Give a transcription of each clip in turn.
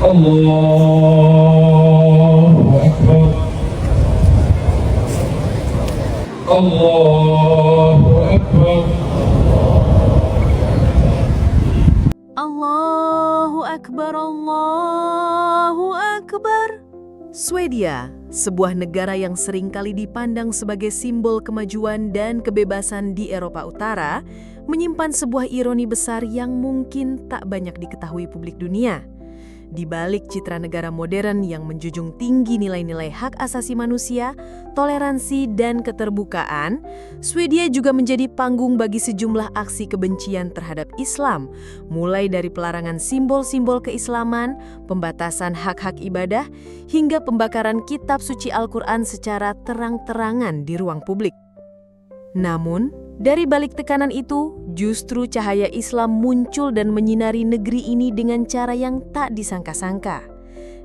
Allahu Akbar. Allahu Akbar. Allahu Akbar, Allahu Akbar. Swedia, sebuah negara yang seringkali dipandang sebagai simbol kemajuan dan kebebasan di Eropa Utara, menyimpan sebuah ironi besar yang mungkin tak banyak diketahui publik dunia. Di balik citra negara modern yang menjunjung tinggi nilai-nilai hak asasi manusia, toleransi, dan keterbukaan, Swedia juga menjadi panggung bagi sejumlah aksi kebencian terhadap Islam, mulai dari pelarangan simbol-simbol keislaman, pembatasan hak-hak ibadah, hingga pembakaran kitab suci Al-Quran secara terang-terangan di ruang publik. Namun, dari balik tekanan itu, justru cahaya Islam muncul dan menyinari negeri ini dengan cara yang tak disangka-sangka.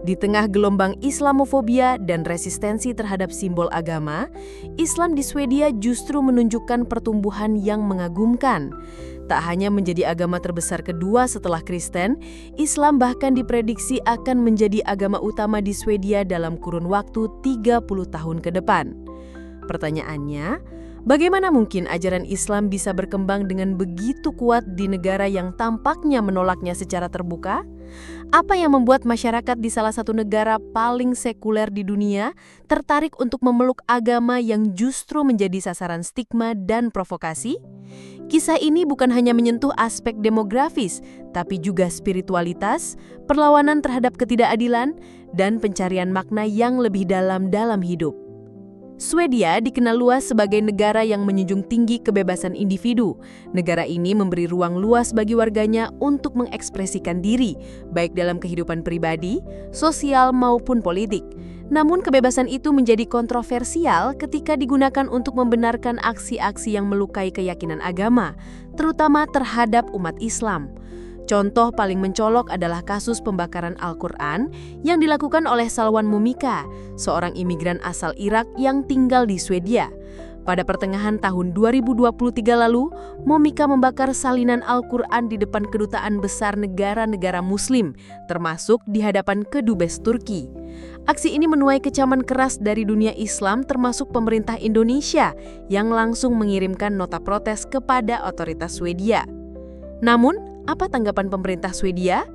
Di tengah gelombang Islamofobia dan resistensi terhadap simbol agama, Islam di Swedia justru menunjukkan pertumbuhan yang mengagumkan. Tak hanya menjadi agama terbesar kedua setelah Kristen, Islam bahkan diprediksi akan menjadi agama utama di Swedia dalam kurun waktu 30 tahun ke depan. Pertanyaannya, bagaimana mungkin ajaran Islam bisa berkembang dengan begitu kuat di negara yang tampaknya menolaknya secara terbuka? Apa yang membuat masyarakat di salah satu negara paling sekuler di dunia tertarik untuk memeluk agama yang justru menjadi sasaran stigma dan provokasi? Kisah ini bukan hanya menyentuh aspek demografis, tapi juga spiritualitas, perlawanan terhadap ketidakadilan, dan pencarian makna yang lebih dalam hidup. Swedia dikenal luas sebagai negara yang menjunjung tinggi kebebasan individu. Negara ini memberi ruang luas bagi warganya untuk mengekspresikan diri, baik dalam kehidupan pribadi, sosial, maupun politik. Namun kebebasan itu menjadi kontroversial ketika digunakan untuk membenarkan aksi-aksi yang melukai keyakinan agama, terutama terhadap umat Islam. Contoh paling mencolok adalah kasus pembakaran Al-Quran yang dilakukan oleh Salwan Momika, seorang imigran asal Irak yang tinggal di Swedia. Pada pertengahan tahun 2023 lalu, Momika membakar salinan Al-Quran di depan kedutaan besar negara-negara Muslim, termasuk di hadapan Kedubes Turki. Aksi ini menuai kecaman keras dari dunia Islam termasuk pemerintah Indonesia yang langsung mengirimkan nota protes kepada otoritas Swedia. Namun, apa tanggapan pemerintah Swedia?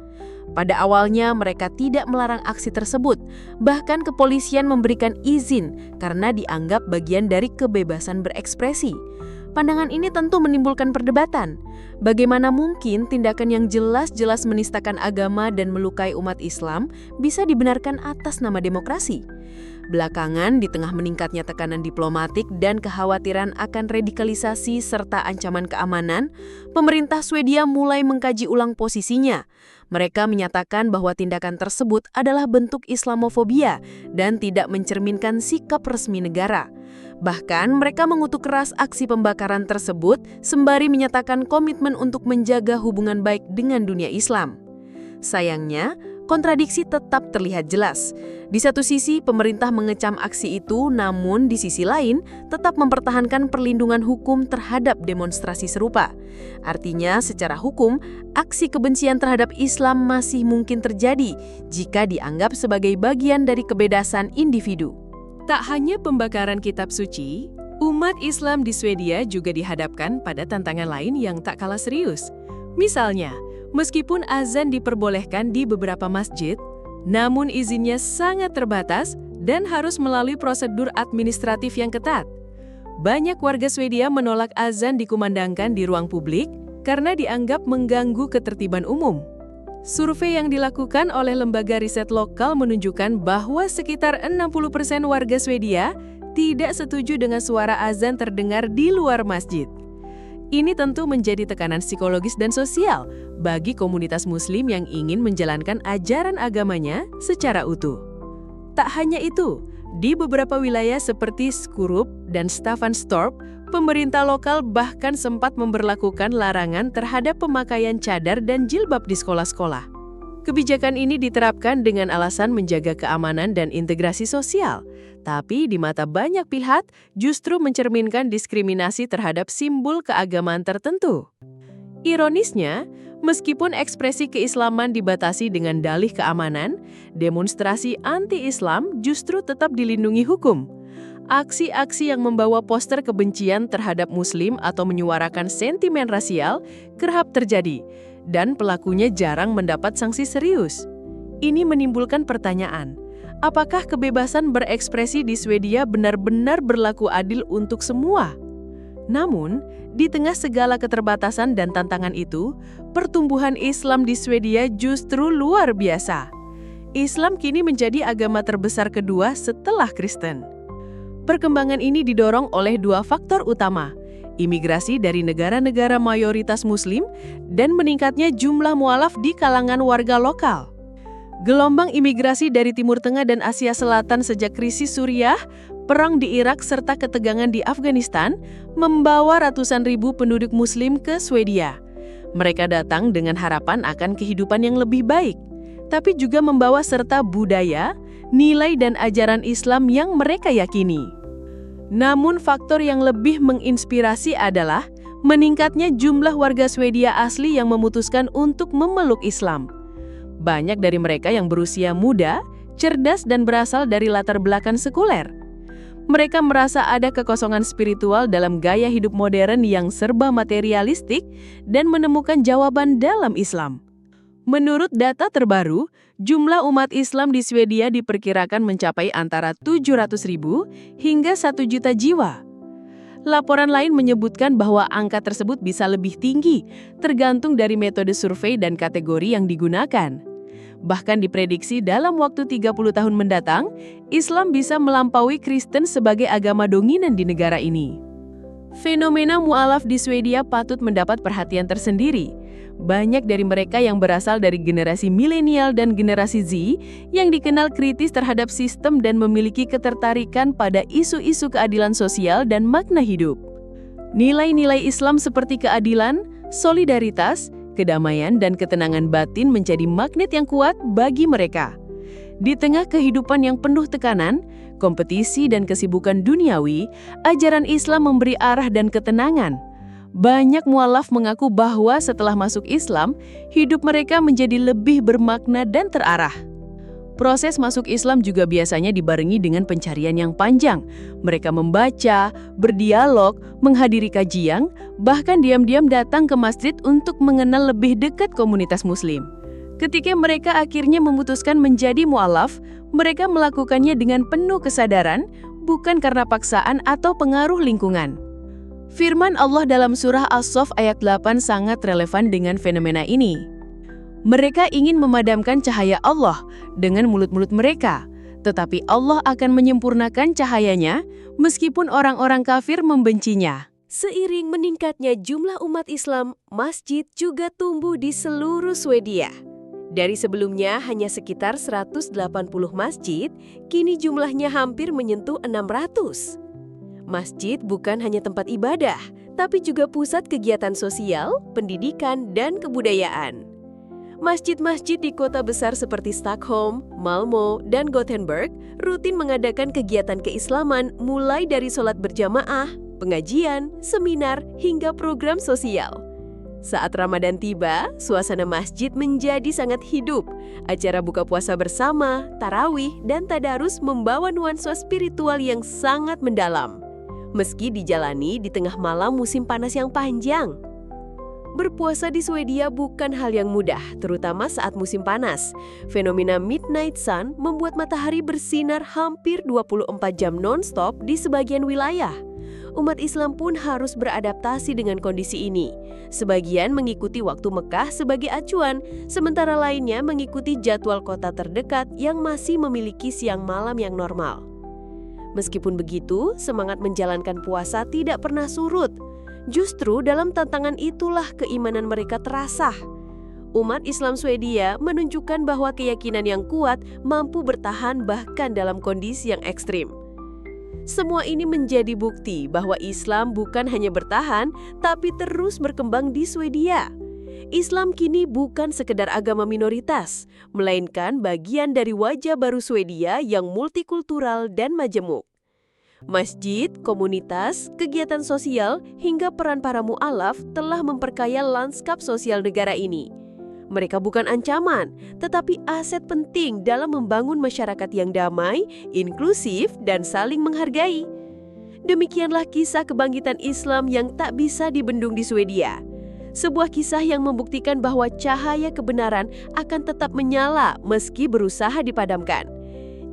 Pada awalnya mereka tidak melarang aksi tersebut, bahkan kepolisian memberikan izin karena dianggap bagian dari kebebasan berekspresi. Pandangan ini tentu menimbulkan perdebatan. Bagaimana mungkin tindakan yang jelas-jelas menistakan agama dan melukai umat Islam bisa dibenarkan atas nama demokrasi? Belakangan, di tengah meningkatnya tekanan diplomatik dan kekhawatiran akan radikalisasi serta ancaman keamanan, pemerintah Swedia mulai mengkaji ulang posisinya. Mereka menyatakan bahwa tindakan tersebut adalah bentuk Islamofobia dan tidak mencerminkan sikap resmi negara. Bahkan, mereka mengutuk keras aksi pembakaran tersebut sembari menyatakan komitmen untuk menjaga hubungan baik dengan dunia Islam. Sayangnya, kontradiksi tetap terlihat jelas. Di satu sisi, pemerintah mengecam aksi itu, namun di sisi lain tetap mempertahankan perlindungan hukum terhadap demonstrasi serupa. Artinya, secara hukum, aksi kebencian terhadap Islam masih mungkin terjadi jika dianggap sebagai bagian dari kebebasan individu. Tak hanya pembakaran kitab suci, umat Islam di Swedia juga dihadapkan pada tantangan lain yang tak kalah serius. Misalnya, meskipun azan diperbolehkan di beberapa masjid, namun izinnya sangat terbatas dan harus melalui prosedur administratif yang ketat. Banyak warga Swedia menolak azan dikumandangkan di ruang publik karena dianggap mengganggu ketertiban umum. Survei yang dilakukan oleh lembaga riset lokal menunjukkan bahwa sekitar 60% warga Swedia tidak setuju dengan suara azan terdengar di luar masjid. Ini tentu menjadi tekanan psikologis dan sosial bagi komunitas Muslim yang ingin menjalankan ajaran agamanya secara utuh. Tak hanya itu, di beberapa wilayah seperti Skurup dan Staffanstorp, pemerintah lokal bahkan sempat memberlakukan larangan terhadap pemakaian cadar dan jilbab di sekolah-sekolah. Kebijakan ini diterapkan dengan alasan menjaga keamanan dan integrasi sosial, tapi di mata banyak pihak justru mencerminkan diskriminasi terhadap simbol keagamaan tertentu. Ironisnya, Meskipun ekspresi keislaman dibatasi dengan dalih keamanan, demonstrasi anti-Islam justru tetap dilindungi hukum. Aksi-aksi yang membawa poster kebencian terhadap Muslim atau menyuarakan sentimen rasial kerap terjadi, dan pelakunya jarang mendapat sanksi serius. Ini menimbulkan pertanyaan, apakah kebebasan berekspresi di Swedia benar-benar berlaku adil untuk semua? Namun, di tengah segala keterbatasan dan tantangan itu, pertumbuhan Islam di Swedia justru luar biasa. Islam kini menjadi agama terbesar kedua setelah Kristen. Perkembangan ini didorong oleh dua faktor utama, imigrasi dari negara-negara mayoritas Muslim dan meningkatnya jumlah mualaf di kalangan warga lokal. Gelombang imigrasi dari Timur Tengah dan Asia Selatan sejak krisis Suriah, perang di Irak serta ketegangan di Afghanistan membawa ratusan ribu penduduk Muslim ke Swedia. Mereka datang dengan harapan akan kehidupan yang lebih baik, tapi juga membawa serta budaya, nilai dan ajaran Islam yang mereka yakini. Namun faktor yang lebih menginspirasi adalah meningkatnya jumlah warga Swedia asli yang memutuskan untuk memeluk Islam. Banyak dari mereka yang berusia muda, cerdas dan berasal dari latar belakang sekuler. Mereka merasa ada kekosongan spiritual dalam gaya hidup modern yang serba materialistik dan menemukan jawaban dalam Islam. Menurut data terbaru, jumlah umat Islam di Swedia diperkirakan mencapai antara 700.000 hingga 1 juta jiwa. Laporan lain menyebutkan bahwa angka tersebut bisa lebih tinggi, tergantung dari metode survei dan kategori yang digunakan. Bahkan diprediksi dalam waktu 30 tahun mendatang, Islam bisa melampaui Kristen sebagai agama dominan di negara ini. Fenomena mu'alaf di Swedia patut mendapat perhatian tersendiri. Banyak dari mereka yang berasal dari generasi milenial dan generasi Z yang dikenal kritis terhadap sistem dan memiliki ketertarikan pada isu-isu keadilan sosial dan makna hidup. Nilai-nilai Islam seperti keadilan, solidaritas, kedamaian, dan ketenangan batin menjadi magnet yang kuat bagi mereka. Di tengah kehidupan yang penuh tekanan, kompetisi, dan kesibukan duniawi, ajaran Islam memberi arah dan ketenangan. Banyak mualaf mengaku bahwa setelah masuk Islam, hidup mereka menjadi lebih bermakna dan terarah. Proses masuk Islam juga biasanya dibarengi dengan pencarian yang panjang. Mereka membaca, berdialog, menghadiri kajian, bahkan diam-diam datang ke masjid untuk mengenal lebih dekat komunitas Muslim. Ketika mereka akhirnya memutuskan menjadi mualaf, mereka melakukannya dengan penuh kesadaran, bukan karena paksaan atau pengaruh lingkungan. Firman Allah dalam surah As-Saff ayat 8 sangat relevan dengan fenomena ini. Mereka ingin memadamkan cahaya Allah dengan mulut-mulut mereka, tetapi Allah akan menyempurnakan cahayanya meskipun orang-orang kafir membencinya. Seiring meningkatnya jumlah umat Islam, masjid juga tumbuh di seluruh Swedia. Dari sebelumnya hanya sekitar 180 masjid, kini jumlahnya hampir menyentuh 600. Masjid bukan hanya tempat ibadah, tapi juga pusat kegiatan sosial, pendidikan, dan kebudayaan. Masjid-masjid di kota besar seperti Stockholm, Malmö, dan Gothenburg rutin mengadakan kegiatan keislaman mulai dari sholat berjamaah, pengajian, seminar, hingga program sosial. Saat Ramadan tiba, suasana masjid menjadi sangat hidup. Acara buka puasa bersama, tarawih, dan tadarus membawa nuansa spiritual yang sangat mendalam. Meski dijalani di tengah malam musim panas yang panjang. Berpuasa di Swedia bukan hal yang mudah, terutama saat musim panas. Fenomena midnight sun membuat matahari bersinar hampir 24 jam non-stop di sebagian wilayah. Umat Islam pun harus beradaptasi dengan kondisi ini. Sebagian mengikuti waktu Mekah sebagai acuan, sementara lainnya mengikuti jadwal kota terdekat yang masih memiliki siang malam yang normal. Meskipun begitu, semangat menjalankan puasa tidak pernah surut. Justru dalam tantangan itulah keimanan mereka terasa. Umat Islam Swedia menunjukkan bahwa keyakinan yang kuat mampu bertahan bahkan dalam kondisi yang ekstrim. Semua ini menjadi bukti bahwa Islam bukan hanya bertahan, tapi terus berkembang di Swedia. Islam kini bukan sekedar agama minoritas, melainkan bagian dari wajah baru Swedia yang multikultural dan majemuk. Masjid, komunitas, kegiatan sosial, hingga peran para mu'alaf telah memperkaya lanskap sosial negara ini. Mereka bukan ancaman, tetapi aset penting dalam membangun masyarakat yang damai, inklusif, dan saling menghargai. Demikianlah kisah kebangkitan Islam yang tak bisa dibendung di Swedia. Sebuah kisah yang membuktikan bahwa cahaya kebenaran akan tetap menyala meski berusaha dipadamkan.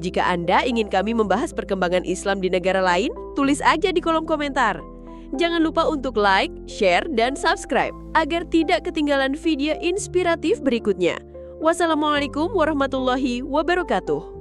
Jika Anda ingin kami membahas perkembangan Islam di negara lain, tulis aja di kolom komentar. Jangan lupa untuk like, share, dan subscribe agar tidak ketinggalan video inspiratif berikutnya. Wassalamualaikum warahmatullahi wabarakatuh.